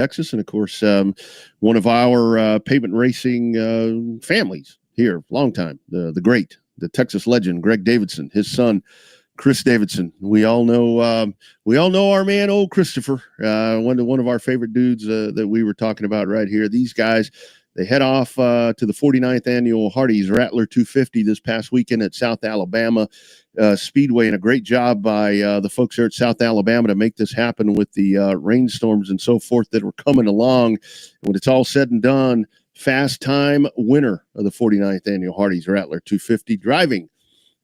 Texas, and of course, one of our pavement racing families here, long time, the Texas legend, Greg Davidson, his son, Chris Davidson. We all know our man, old Christopher, one of our favorite dudes that we were talking about right here. These guys, they head off to the 49th annual Hardee's Rattler 250 this past weekend at South Alabama Speedway, and a great job by the folks there at South Alabama to make this happen with the rainstorms and so forth that were coming along. When it's all said and done, fast time winner of the 49th annual Hardee's Rattler 250, driving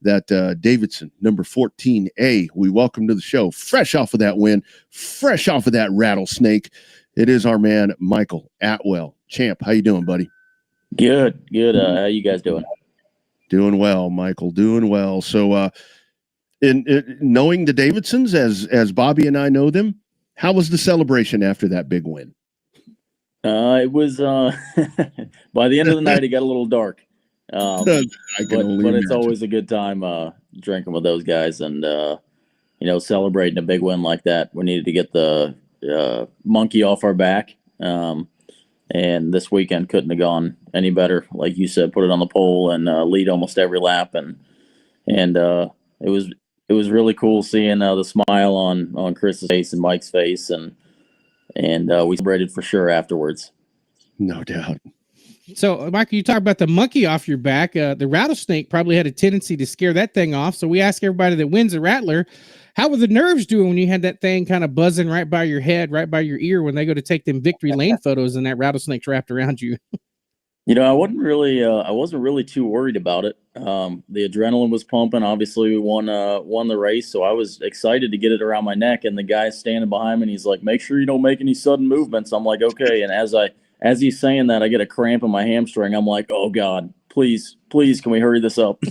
that Davidson number 14A. We welcome to the show, fresh off of that win, fresh off of that rattlesnake. It is our man, Michael Atwell. Champ, how you doing, buddy? Good. How you guys doing? Doing well, Michael. Doing well. So, in knowing the Davidsons as Bobby and I know them, how was the celebration after that big win? It was by the end of the night, it got a little dark. But it's always a good time drinking with those guys and celebrating a big win like that. We needed to get the monkey off our back, and this weekend couldn't have gone any better. Like you said, put it on the pole and lead almost every lap, and it was really cool seeing the smile on Chris's face and Mike's face, and we celebrated for sure afterwards. No doubt. So, Michael, you talk about the monkey off your back. The rattlesnake probably had a tendency to scare that thing off. So we ask everybody that wins a Rattler, how were the nerves doing when you had that thing kind of buzzing right by your head, right by your ear when they go to take them victory lane photos and that rattlesnake's wrapped around you? I wasn't really too worried about it. The adrenaline was pumping. Obviously, we won the race, so I was excited to get it around my neck. And the guy standing behind me, and he's like, "Make sure you don't make any sudden movements." I'm like, "Okay." And as he's saying that, I get a cramp in my hamstring. I'm like, "Oh God, please, can we hurry this up?"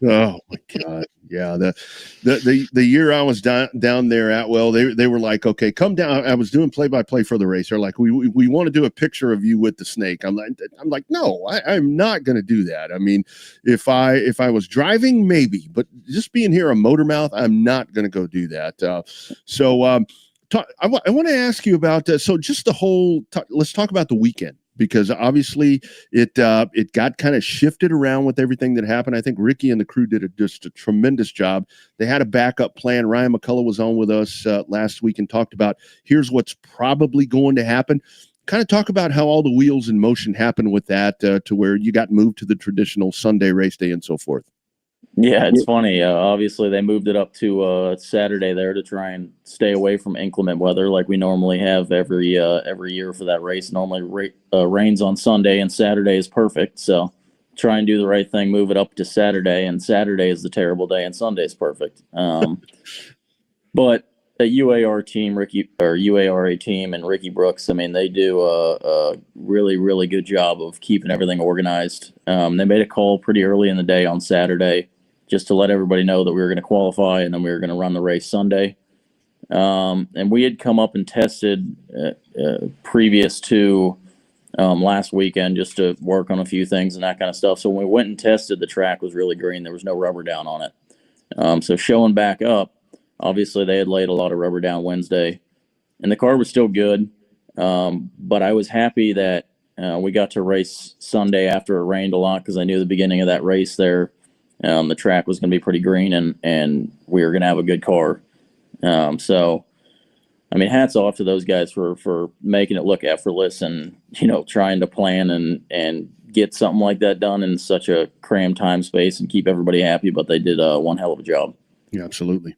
Oh my God. Yeah. The year I was down there at Atwell, they were like, "Okay, come down." I was doing play-by-play for the race. They're like, we want to do a picture of you with the snake. I'm like, no, I'm not going to do that. I mean, if I was driving, maybe, but just being here a motor mouth, I'm not going to go do that. I want to ask you about so just the whole. Let's talk about the weekend, because obviously it got kind of shifted around with everything that happened. I think Ricky and the crew did just a tremendous job. They had a backup plan. Ryan McCullough was on with us last week and talked about here's what's probably going to happen. Kind of talk about how all the wheels in motion happened with that to where you got moved to the traditional Sunday race day and so forth. Yeah, it's funny. Obviously, they moved it up to Saturday there to try and stay away from inclement weather like we normally have every year for that race. Normally, rains on Sunday, and Saturday is perfect. So try and do the right thing, move it up to Saturday, and Saturday is the terrible day, and Sunday is perfect. But the UARA team and Ricky Brooks, I mean, they do a really, really good job of keeping everything organized. They made a call pretty early in the day on Saturday, just to let everybody know that we were going to qualify and then we were going to run the race Sunday. And we had come up and tested previous to last weekend just to work on a few things and that kind of stuff. So when we went and tested, the track was really green. There was no rubber down on it. So showing back up, obviously they had laid a lot of rubber down Wednesday, and the car was still good. But I was happy that we got to race Sunday after it rained a lot, because I knew the beginning of that race there, the track was going to be pretty green, and we were going to have a good car. So, I mean, hats off to those guys for making it look effortless and, trying to plan and get something like that done in such a crammed time space and keep everybody happy. But they did one hell of a job. Yeah, absolutely.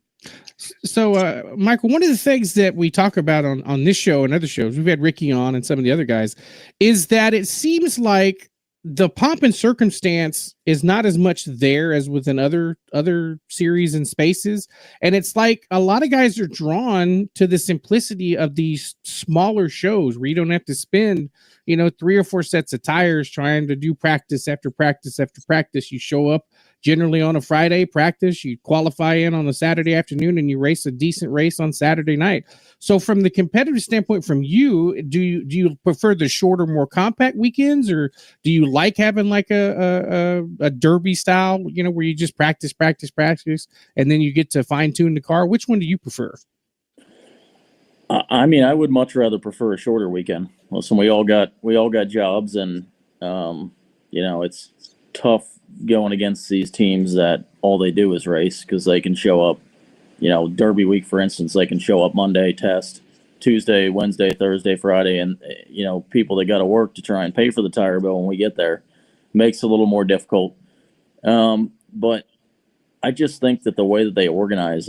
So, Michael, one of the things that we talk about on this show and other shows, we've had Ricky on and some of the other guys, is that it seems like the pomp and circumstance is not as much there as within other series and spaces. And it's like a lot of guys are drawn to the simplicity of these smaller shows where you don't have to spend, 3 or 4 sets of tires trying to do practice after practice after practice. You show up generally on a Friday practice, you qualify in on a Saturday afternoon, and you race a decent race on Saturday night. So from the competitive standpoint, from you, do you prefer the shorter, more compact weekends, or do you like having like a derby style, where you just practice, and then you get to fine tune the car? Which one do you prefer? I mean, I would much rather prefer a shorter weekend. Listen, we all got jobs, and it's tough going against these teams that all they do is race, because they can show up. Derby week, for instance, they can show up Monday, test Tuesday, Wednesday, Thursday, Friday, and people that got to work to try and pay for the tire bill when we get there makes it a little more difficult. But I just think that the way that they organize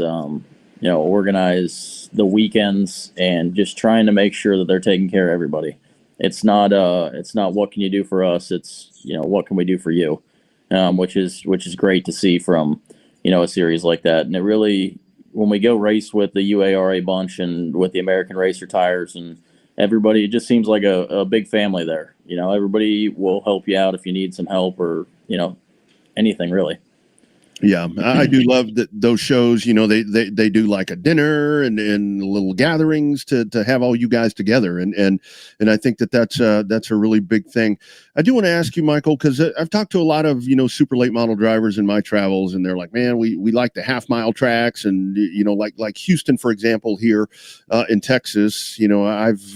the weekends and just trying to make sure that they're taking care of everybody. It's not what can you do for us? It's what can we do for you, which is great to see from a series like that. And it really, when we go race with the UARA bunch and with the American Racer tires and everybody, it just seems like a big family there. Everybody will help you out if you need some help or anything really. Yeah, I do love that those shows. They do like a dinner and little gatherings to have all you guys together, and I think that's a really big thing. I do want to ask you, Michael, because I've talked to a lot of super late model drivers in my travels, and they're like, man, we like the half-mile tracks, and like Houston, for example, here in Texas.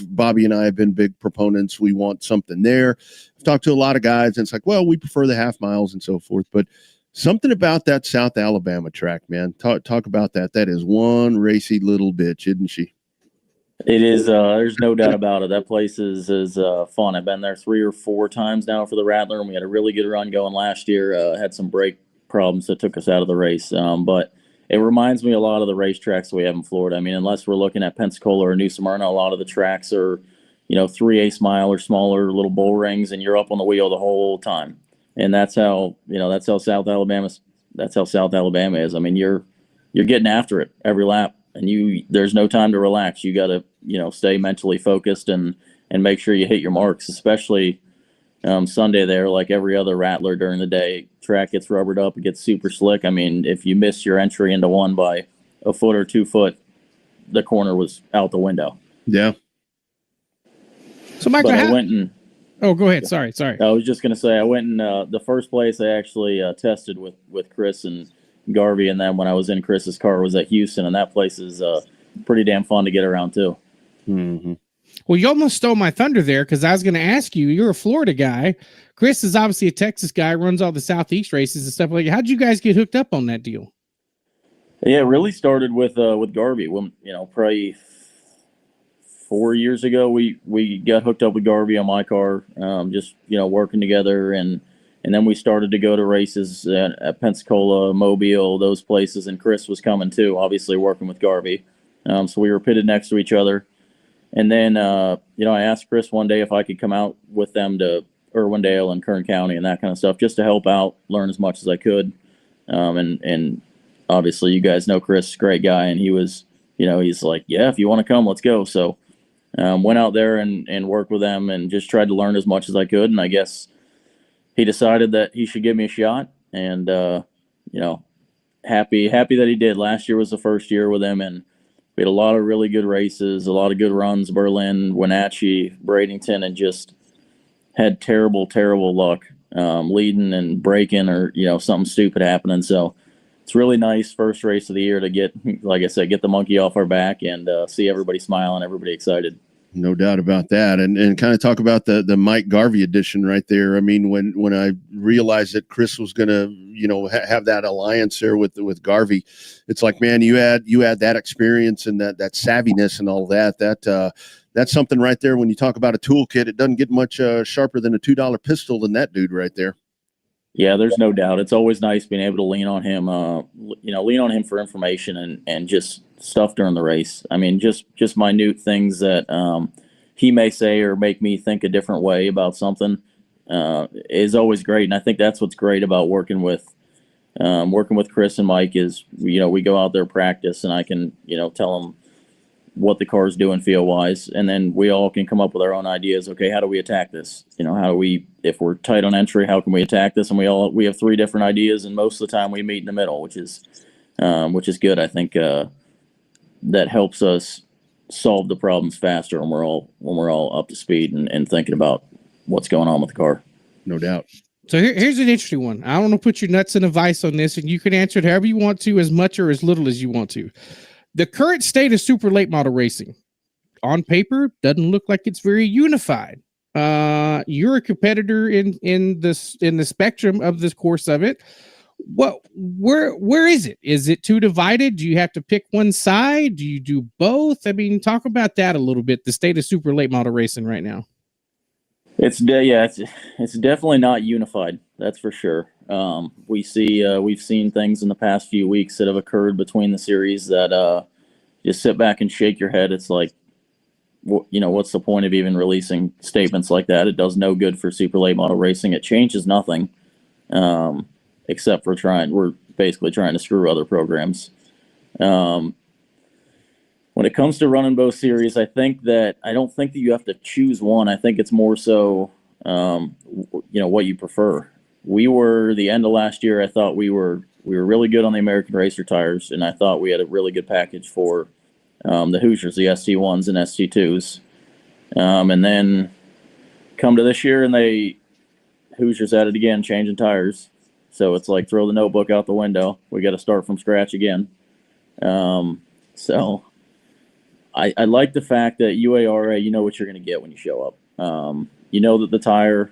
Bobby and I have been big proponents. We want something there. I've talked to a lot of guys, and it's like, well, we prefer the half miles and so forth, but something about that South Alabama track, man. Talk about that. That is one racy little bitch, isn't she? It is. There's no doubt about it. That place is fun. I've been there 3 or 4 times now for the Rattler, and we had a really good run going last year. Had some brake problems that took us out of the race, but it reminds me a lot of the racetracks we have in Florida. I mean, unless we're looking at Pensacola or New Smyrna, a lot of the tracks are 3/8 mile or smaller little bull rings, and you're up on the wheel the whole time. And that's how South Alabama is. I mean, you're getting after it every lap, and there's no time to relax. You got to stay mentally focused and make sure you hit your marks, especially Sunday there. Like every other Rattler during the day, track gets rubbered up, it gets super slick. I mean, if you miss your entry into one by a foot or 2 foot, the corner was out the window. Yeah. So Michael, I went and. Oh, go ahead. Sorry. I was just going to say, I went in the first place I actually tested with Chris and Garvey, and then when I was in Chris's car was at Houston, and that place is pretty damn fun to get around too. Mm-hmm. Well, you almost stole my thunder there, because I was going to ask you, you're a Florida guy. Chris is obviously a Texas guy, runs all the Southeast races and stuff like that. How'd you guys get hooked up on that deal? Yeah, it really started with Garvey. When probably 4 years ago, we got hooked up with Garvey on my car, just working together, and then we started to go to races at Pensacola, Mobile, those places, and Chris was coming too, obviously working with Garvey. So we were pitted next to each other, and then I asked Chris one day if I could come out with them to Irwindale and Kern County and that kind of stuff, just to help out, learn as much as I could, and obviously you guys know Chris, great guy, and he was he's like, yeah, if you want to come, let's go. So. Went out there and worked with them and just tried to learn as much as I could. And I guess he decided that he should give me a shot. And, happy that he did. Last year was the first year with him. And we had a lot of really good races, a lot of good runs, Berlin, Wenatchee, Bradenton, and just had terrible, terrible luck leading and breaking or, something stupid happening. So it's really nice first race of the year to get, like I said, get the monkey off our back and see everybody smiling, everybody excited. No doubt about that. And kind of talk about the Mike Garvey edition right there. I mean, when I realized that Chris was going to, have that alliance there with Garvey, it's like, man, you add that experience and that savviness and all that, that's something right there. When you talk about a toolkit, it doesn't get much sharper than a $2 pistol than that dude right there. Yeah, there's no doubt. It's always nice being able to lean on him, lean on him for information and just stuff during the race. I mean, just minute things that he may say or make me think a different way about something is always great. And I think that's what's great about working with Chris and Mike is, we go out there practice and I can, tell them what the car's doing feel wise, and then we all can come up with our own ideas. Okay, how do we attack this? How do we, if we're tight on entry, how can we attack this? And we have 3 different ideas, and most of the time we meet in the middle, which is good. I think that helps us solve the problems faster when we're all up to speed and thinking about what's going on with the car. No doubt. So here's an interesting one. I want to put your nuts in a vice on this, and you can answer it however you want to, as much or as little as you want to. The current state of super late model racing. on paper doesn't look like it's very unified. You're a competitor in the spectrum of this course of it. Where is it? Is it too divided? Do you have to pick one side? Do you do both? I mean, talk about that a little bit. The state of super late model racing right now. It's definitely not unified. That's for sure. We've seen things in the past few weeks that have occurred between the series that just sit back and shake your head. It's like, what's the point of even releasing statements like that? It does no good for super late model racing. It changes nothing, except for we're basically trying to screw other programs. When it comes to running both series, I don't think that you have to choose one. I think it's more so, what you prefer. We were the end of last year. I thought we were really good on the American Racer tires, and I thought we had a really good package for the Hoosiers, the ST1s and ST2s. And then come to this year, and Hoosiers at it again, changing tires. So it's like throw the notebook out the window. We got to start from scratch again. So I like the fact that UARA, you know what you're going to get when you show up. You know that the tire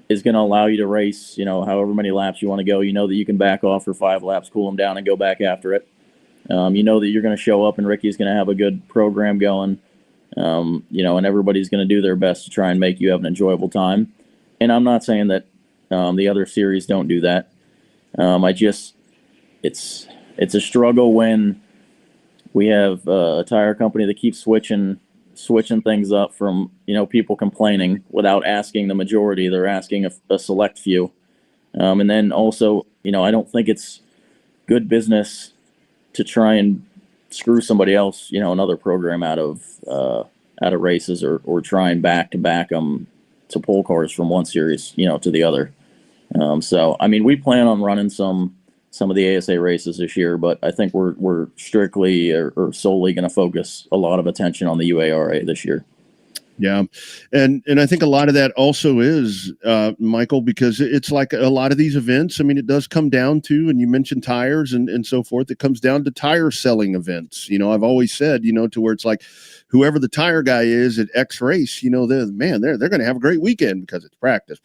is going to allow you to race, however many laps you want to go. You know that you can back off for 5 laps, cool them down, and go back after it. You know that you're going to show up and Ricky's going to have a good program going, and everybody's going to do their best to try and make you have an enjoyable time. And I'm not saying that the other series don't do that. It's a struggle when we have a tire company that keeps switching things up from, people complaining without asking the majority. They're asking a select few. And then also, I don't think it's good business to try and screw somebody else, another program out of races or try and back them to pole cars from one series, to the other. So, we plan on running some of the ASA races this year, but I think we're strictly or solely going to focus a lot of attention on the UARA this year. Yeah. And I think a lot of that also is, Michael, because it's like a lot of these events, it does come down to, and you mentioned tires and so forth, it comes down to tire selling events. I've always said, to where it's like whoever the tire guy is at X race, they're going to have a great weekend because it's practice.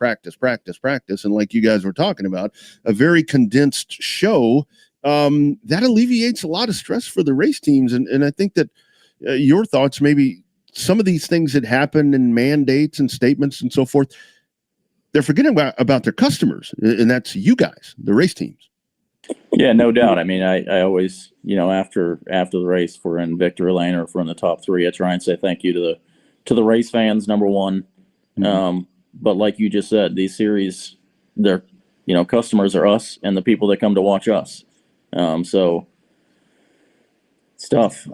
And like you guys were talking about, a very condensed show, that alleviates a lot of stress for the race teams. And I think that your thoughts, maybe some of these things that happen in mandates and statements and so forth, they're forgetting about their customers, and that's you guys, the race teams. Yeah, no doubt. I always, after the race, if we're in victory lane or if we're in the top 3, I try and say thank you to the race fans, number one. Mm-hmm. But like you just said, these series, they're, customers are us and the people that come to watch us. So it's tough.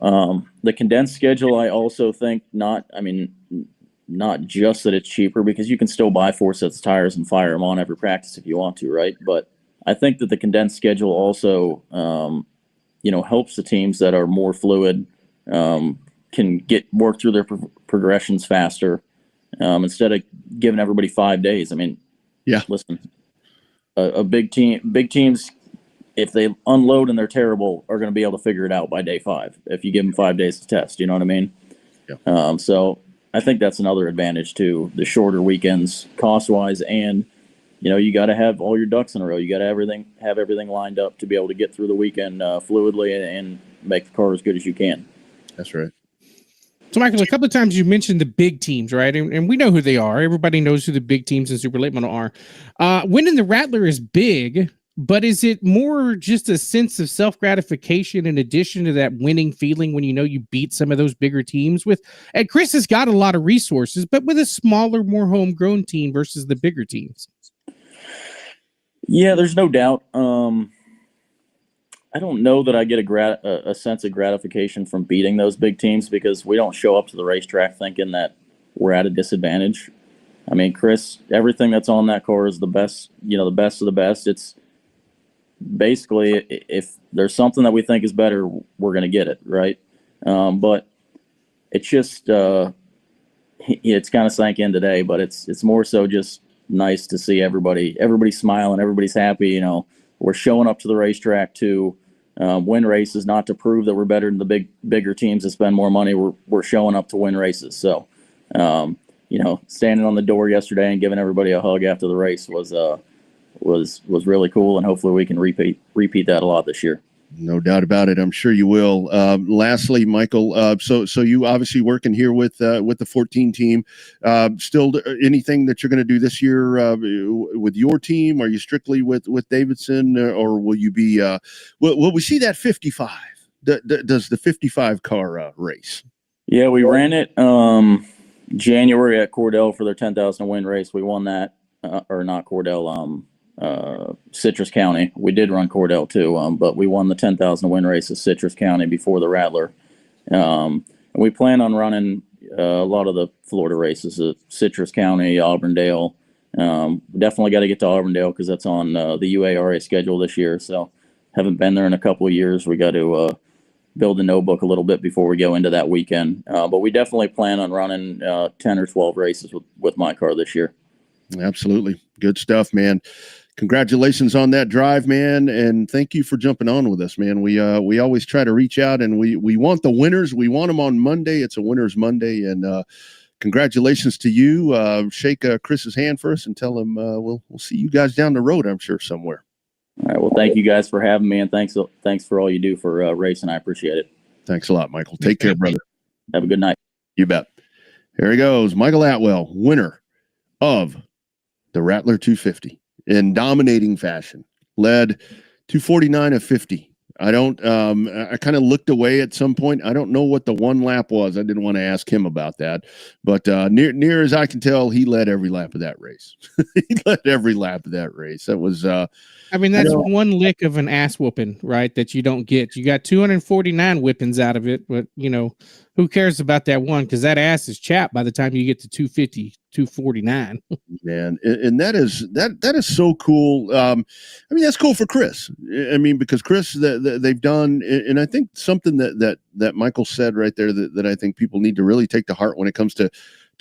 The condensed schedule, I also think not just that it's cheaper, because you can still buy 4 sets of tires and fire them on every practice if you want to, right? But I think that the condensed schedule also, helps the teams that are more fluid, can work through their progressions faster, instead of giving everybody 5 days. Yeah. Listen, a big teams, if they unload and they're terrible, are going to be able to figure it out by day 5 if you give them 5 days to test. You know what I mean? Yeah. So I think that's another advantage to the shorter weekends, cost-wise, and you got to have all your ducks in a row. You got to have everything lined up to be able to get through the weekend fluidly and make the car as good as you can. That's right. So, Michael, a couple of times you mentioned the big teams, right? And we know who they are. Everybody knows who the big teams in super late model are. Winning the Rattler is big, but is it more just a sense of self-gratification in addition to that winning feeling when you beat some of those bigger teams and Chris has got a lot of resources, but with a smaller, more homegrown team versus the bigger teams? Yeah, there's no doubt. I don't know that I get a sense of gratification from beating those big teams, because we don't show up to the racetrack thinking that we're at a disadvantage. Chris, everything that's on that car is the best, the best of the best. It's basically, if there's something that we think is better, we're going to get it, right? But it's just, it's kind of sank in today, but it's more so just nice to see everybody smiling, everybody's happy. We're showing up to the racetrack too. win races, not to prove that we're better than the bigger teams that spend more money. We're showing up to win races. So, standing on the door yesterday and giving everybody a hug after the race was really cool, and hopefully we can repeat that a lot this year. No doubt about it. I'm sure you will. Lastly, Michael, so you obviously working here with the 14 team. Still, anything that you're going to do this year with your team? Are you strictly with Davidson, or will you be? Will we see that 55? Does the 55 car race? Yeah, we ran it January at Cordell for their 10,000 win race. We won that, or not Cordell. Citrus County. We did run Cordell too, but we won the 10,000 win race at Citrus County before the Rattler. And we plan on running a lot of the Florida races at Citrus County, Auburndale. Definitely got to get to Auburndale because that's on the UARA schedule this year. So haven't been there in a couple of years. We got to build a notebook a little bit before we go into that weekend. But we definitely plan on running 10 or 12 races with my car this year. Absolutely. Good stuff, man. Congratulations on that drive, man, and thank you for jumping on with us, man. We always try to reach out, and we want the winners. We want them on Monday. It's a Winners Monday, and congratulations to you. Shake Chris's hand for us and tell him we'll see you guys down the road, I'm sure, somewhere. All right. Well, thank you guys for having me, and thanks for all you do for racing. I appreciate it. Thanks a lot, Michael. Take care, brother. Have a good night. You bet. Here he goes, Michael Atwell, winner of the Rattler 250. In dominating fashion, led 249 of 50. I kind of looked away at some point. I don't know what the one lap was. I didn't want to ask him about that, but near as I can tell, he led every lap of that race. He led every lap of that race. That was, that's one lick of an ass whooping, right? That you don't get. You got 249 whippings out of it, but who cares about that one? Because that ass is chapped by the time you get to 250, 249. Man, and that is so cool. That's cool for Chris. Because Chris, they've done, and I think something that Michael said right there that I think people need to really take to heart when it comes to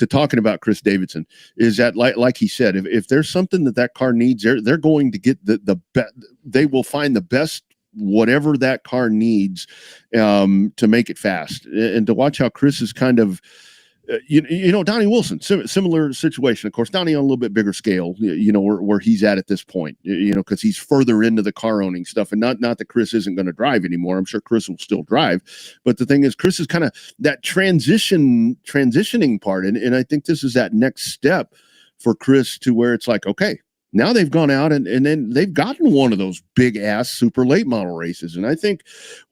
talking about Chris Davidson is that, like he said, if there's something that car needs, they're going to get the best. They will find the best whatever that car needs to make it fast. And to watch how Chris is kind of, Donnie Wilson, similar situation. Of course, Donnie on a little bit bigger scale, where he's at this point, because he's further into the car owning stuff. And not that Chris isn't going to drive anymore. I'm sure Chris will still drive. But the thing is, Chris is kind of that transitioning part. And I think this is that next step for Chris to where it's like, okay, now they've gone out and then they've gotten one of those big ass super late model races. And I think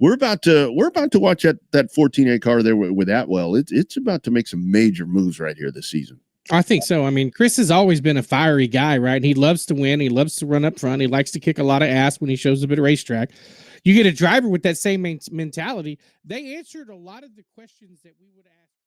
we're about to watch that 14A car there with Atwell. It's about to make some major moves right here this season. I think so. Chris has always been a fiery guy, right? And he loves to win. He loves to run up front. He likes to kick a lot of ass when he shows up at a racetrack. You get a driver with that same mentality. They answered a lot of the questions that we would ask.